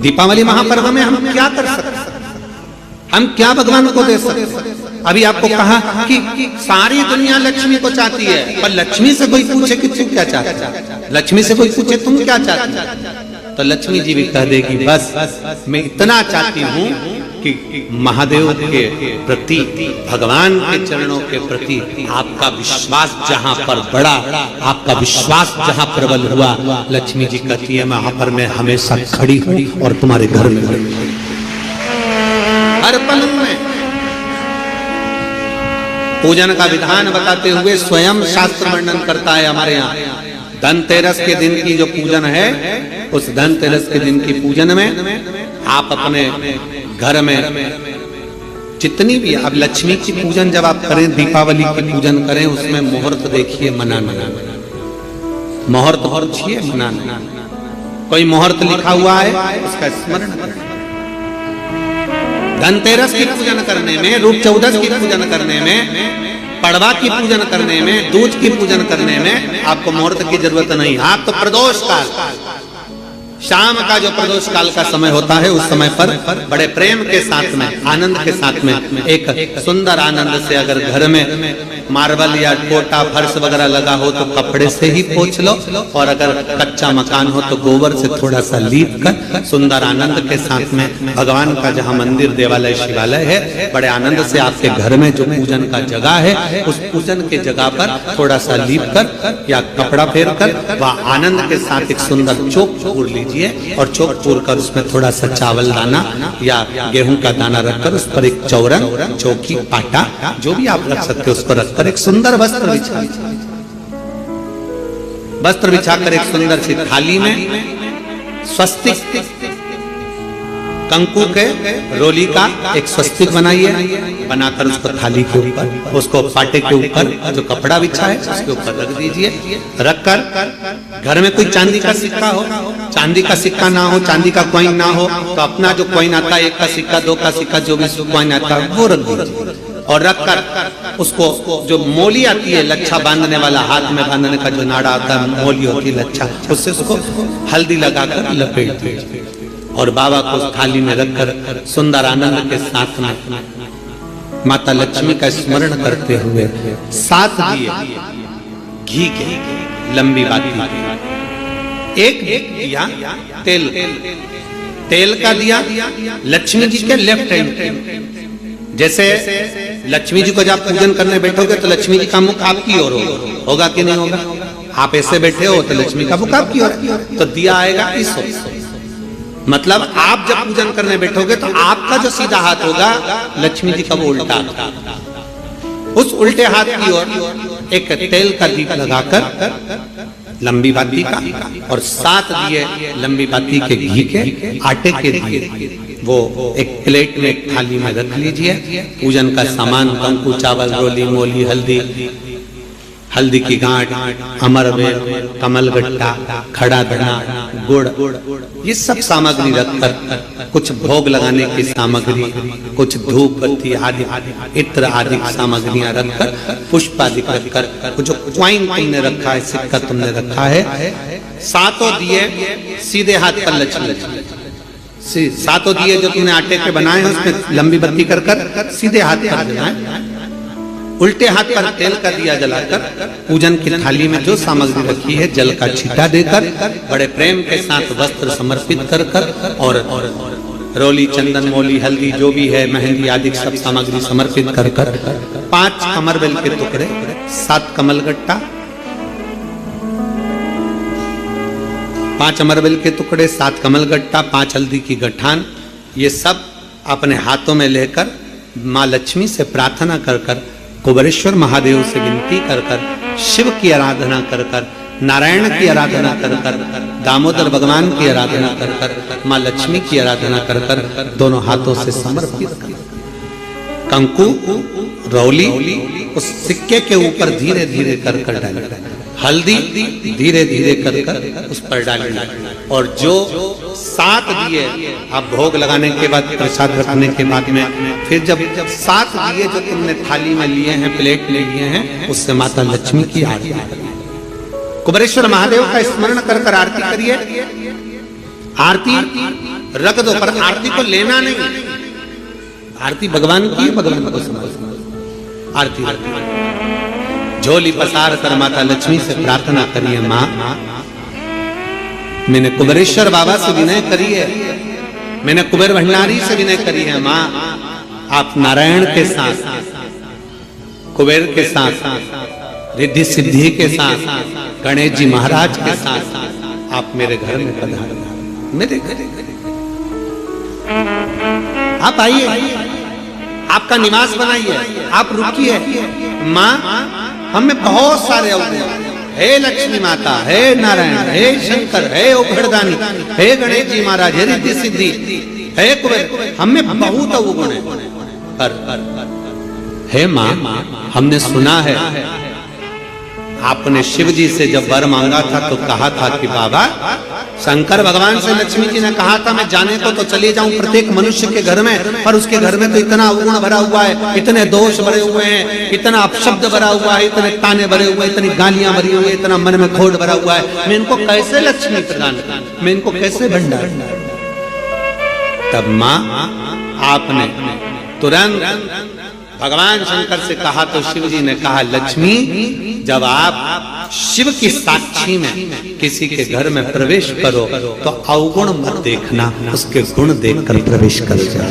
दीपावली महापर्व में हम क्या कर सकते, हम क्या भगवान को दे सकते। अभी आपको कहा कि सारी दुनिया लक्ष्मी को चाहती है, पर लक्ष्मी से कोई पूछे कि तू क्या चाहता है, लक्ष्मी से कोई पूछे तुम क्या चाहती है, तो लक्ष्मी जी भी कह देगी बस मैं इतना चाहती हूँ कि महादेव के प्रति, भगवान के चरणों के प्रति आपका विश्वास जहाँ पर बढ़ा, आपका विश्वास जहाँ प्रबल हुआ, लक्ष्मी जी कहती है वहां पर मैं हमेशा खड़ी हूँ और तुम्हारे घर में हर पल में। पूजन का विधान बताते हुए स्वयं शास्त्र वर्णन करता है हमारे यहाँ। धनतेरस के दिन की जो पूजन है, उस धनतेरस के दिन की पूजन में आप अपने घर में जितनी भी, अब लक्ष्मी की पूजन जब आप करें, दीपावली की पूजन करें, उसमें मुहूर्त देखिए, मनाना, मुहूर्त पूछिए, मनाना। कोई मुहूर्त लिखा हुआ है उसका स्मरण करें। धनतेरस की पूजन करने में, रूप चौदस की पूजन करने में, पड़वा की पूजन करने में, दूज की पूजन करने में आपको मुहूर्त की जरूरत नहीं। आप तो प्रदोष काल, शाम का जो प्रदोष काल का समय होता है, उस समय पर बड़े प्रेम के साथ में, आनंद के साथ में, एक सुंदर आनंद से अगर घर में मार्बल या टोटा फर्श वगैरह लगा हो तो कपड़े से ही पोंछ लो, और अगर कच्चा मकान हो तो गोबर से थोड़ा सा लीप कर सुंदर आनंद के साथ में, भगवान का जहाँ मंदिर, देवालय, शिवालय है, बड़े आनंद से आपके घर में जो पूजन का जगह है, उस पूजन के जगह पर थोड़ा सा लीप कर या कपड़ा फेर कर वह आनंद के साथ एक सुंदर चौक पूर लीजिए, और चौक पूर कर उसमें थोड़ा सा चावल दाना या गेहूं का दाना रखकर उस पर एक चौरंग, चौकी, पाटा जो भी आप रख सकते हो उस पर रखकर एक सुंदर वस्त्र बिछाकर एक सुंदर सी थाली में स्वस्तिक, कंकु के रोली का एक स्वस्तिक बनाइए, बनाकर उसको थाली के ऊपर, उसको पाटे के ऊपर जो कपड़ा बिछा है उसके ऊपर रख दीजिए। रखकर घर में कोई चांदी का सिक्का हो, चांदी का सिक्का ना हो, चांदी का कॉइन ना हो, तो अपना जो कॉइन आता है, 1 का सिक्का, 2 का सिक्का, जो भी कॉइन आता है वो रख दीजिए। और रखकर उसको जो मोली आती है, लच्छा बांधने वाला, हाथ में बांधने का जो नाड़ा आता है, मोली होती है लच्छा, उससे उसको हल्दी लगाकर लपेट दीजिए और बाबा को थाली में रखकर सुंदर आनंद के साथ में माता लक्ष्मी का स्मरण करते हुए 7 दिए घी के, लंबी बाती, एक दिया तेल का दिया लक्ष्मी जी के लेफ्ट हैंड। जैसे लक्ष्मी जी को जब पूजन करने बैठोगे तो लक्ष्मी जी का मुख आपकी ओर होगा कि नहीं होगा? आप ऐसे बैठे हो तो लक्ष्मी का मुख आपकी ओर, तो दिया आएगा इस ओर। मतलब आप जब पूजन करने बैठोगे तो आपका जो सीधा हाथ होगा, लक्ष्मी जी का वो उल्टा, उस उल्टे हाथ की ओर एक तेल का दीप लगाकर लंबी बाती का, और 7 दिए लंबी बाती के घी के, आटे के दिए वो एक प्लेट में, एक थाली में रख लीजिए। पूजन का सामान, कंकु, चावल, रोली, मोली, हल्दी की गांठ, अमरवेल, कमलगट्टा, खड़ा धना, गुड़, ये सब सामग्री रखकर, कुछ भोग लगाने की सामग्री, कुछ धूप बत्ती आदि, इत्र आदि सामग्रियां रखकर, पुष्प आदि रखकर, जो क्वाइन तुमने रखा है, सिक्का तुमने रखा है, 7 दिए सीधे हाथ पर लक्ष्मी, 7 दिए जो तुमने आटे के बनाए हैं उसमें लंबी बत्ती कर सीधे हाथ पर जलाएं। उल्टे हाथ पर तेल का दिया जलाकर पूजन की थाली में जो सामग्री रखी है जल का छींटा देकर, बड़े प्रेम के साथ वस्त्र समर्पित कर और रोली, चंदन, मोली, हल्दी जो भी है, मेहंदी आदि सब सामग्री समर्पित कर 5 अमरवेल के टुकड़े, 7 कमलगट्टा, 5 अमरवेल के टुकड़े, 7 कमलगट्टा, 5 हल्दी की गठान, ये सब अपने हाथों में लेकर माँ लक्ष्मी से प्रार्थना कर कुबेरेश्वर महादेव से विनती कर शिव की आराधना कर नारायण की आराधना कर दामोदर भगवान की आराधना कर माँ लक्ष्मी की आराधना कर दोनों हाथों से समर्पित कर कंकु, रौली उस सिक्के के ऊपर धीरे धीरे कर डाल, हल्दी धीरे धीरे कर उस पर डालना, और जो 7 दिए आप भोग लगाने के बाद, प्रसाद रखने के बाद में, फिर जब 7 दिए जो तुमने थाली में लिए हैं, प्लेट में लिए हैं, उससे माता लक्ष्मी की आरती करिए, कुबेरेश्वर महादेव का स्मरण कर आरती करिए। आरती रख दो, पर आरती को लेना नहीं। आरती भगवान की है, भगवान को समझ। आरती झोली पसार कर माता लक्ष्मी से प्रार्थना करिए, माँ मैंने कुबेरेश्वर बाबा से विनय करी है, मैंने कुबेर भंडारी से विनय करी है, माँ आप नारायण के साथ, कुबेर के साथ, रिद्धि सिद्धि के साथ, गणेश जी महाराज के साथ आप मेरे घर में पधारो, मेरे घर आप आइए, आपका निवास बनाइए, आप रुकिए। माँ हमें बहुत सारे अवगुण, हे लक्ष्मी माता, हे नारायण, हे शंकर, हे उघड़दानी, हे गणेश जी महाराज, हे रिद्धि सिद्धि, हे कुबेर, हमें बहुत अवगुण है। पर हे माँ हमने सुना है आपने शिव जी से जब वर मांगा था तो कहा था कि बाबा, शंकर भगवान से लक्ष्मी जी ने कहा था मैं जाने को तो चले जाऊं प्रत्येक मनुष्य के घर में, पर उसके घर में तो इतना अवगुण भरा हुआ है, इतने दोष भरे हुए हैं, इतना अपशब्द भरा हुआ है, इतने ताने भरे हुए, इतनी गालियां भरी हुई, इतना मन में खोट भरा हुआ है, मैं इनको कैसे लक्ष्मी प्रदान करूं, मैं इनको कैसे भंडार। तब माँ आपने तुरंत भगवान शंकर से कहा तो शिव जी ने कहा, लक्ष्मी जब आप शिव की साक्षी में किसी के घर में प्रवेश करो तो अवगुण मत देखना, उसके गुण देखकर प्रवेश कर जाओ।